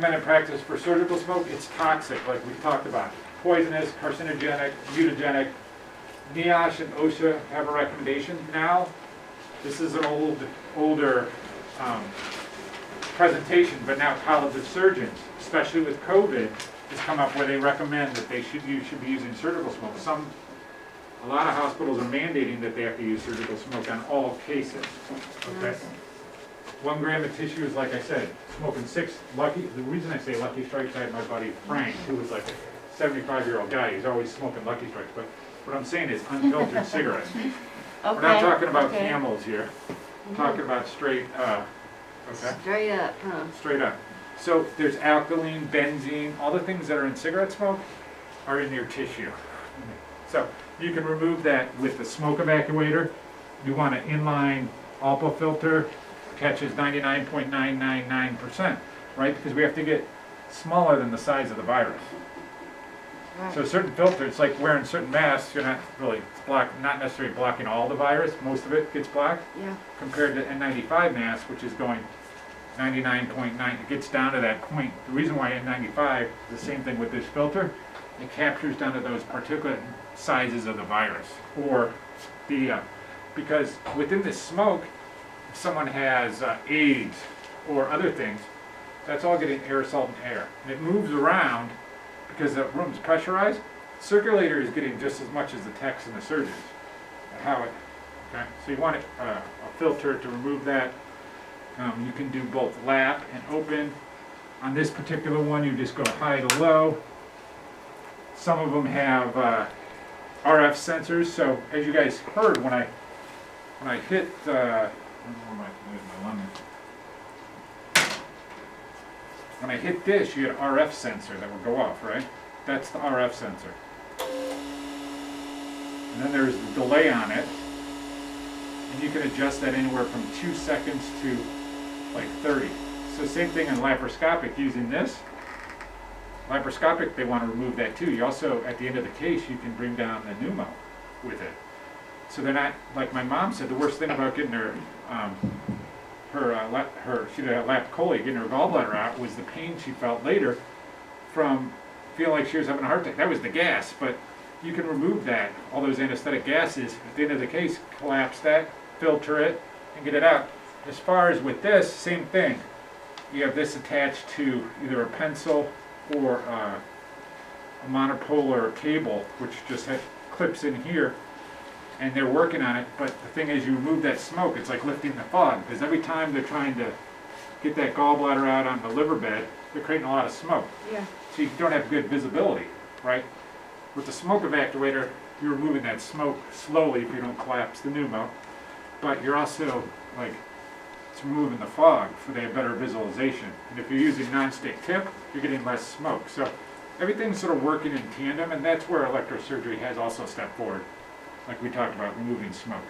recommended practice for surgical smoke. It's toxic, like we talked about. Poisonous, carcinogenic, mutagenic. NIOSH and OSHA have a recommendation now. This is an older presentation, but now College of Surgeons, especially with COVID, has come up where they recommend that you should be using surgical smoke. A lot of hospitals are mandating that they have to use surgical smoke on all cases. Okay. 1 gram of tissue is, like I said, smoking 6 lucky. The reason I say Lucky Strikes, I had my buddy Frank, who was like a 75-year-old guy. He's always smoking Lucky Strikes. But what I'm saying is unfiltered cigarettes. Okay. We're not talking about okay. Camels here. We're talking about straight, okay? Straight up, huh? Straight up. So there's alkaline, benzene, all the things that are in cigarette smoke are in your tissue. So you can remove that with the smoke evacuator. You want an inline ALPA filter, catches 99.999%, right? Because we have to get smaller than the size of the virus. Right. So certain filters, like wearing certain masks, you're not really not necessarily blocking all the virus. Most of it gets blocked. Yeah. Compared to N95 mask, which is going 99.9, it gets down to that point. The reason why N95 is the same thing with this filter, it captures down to those particulate sizes of the virus, or because within this smoke, if someone has AIDS or other things, that's all getting aerosol and air, and it moves around because the room's pressurized. Circulator is getting just as much as the techs and the surgeons. Okay, so you want a filter to remove that. You can do both lap and open. On this particular one, you just go high to low. Some of them have RF sensors. So as you guys heard, when I hit when I hit this, you get an RF sensor that will go off, right? That's the RF sensor. And then there's the delay on it. And you can adjust that anywhere from 2 seconds to like 30. So same thing in laparoscopic using this. Laparoscopic, they want to remove that too. You also, at the end of the case, you can bring down the pneumo with it. So they're not, like my mom said, the worst thing about getting her, she had a lap chole, getting her gallbladder out, was the pain she felt later from feeling like she was having a heart attack. That was the gas, but you can remove that, all those anesthetic gases, at the end of the case, collapse that, filter it, and get it out. As far as with this, same thing. You have this attached to either a pencil or a monopolar cable, which just clips in here, and they're working on it. But the thing is, you remove that smoke, it's like lifting the fog, because every time they're trying to get that gallbladder out on the liver bed, they're creating a lot of smoke. Yeah. So you don't have good visibility, right? With the smoke evacuator, you're removing that smoke slowly if you don't collapse the pneumo, but you're also like, it's removing the fog so they have better visualization. And if you're using non-stick tip, you're getting less smoke. So everything's sort of working in tandem, and that's where electrosurgery has also stepped forward, like we talked about, removing smoke.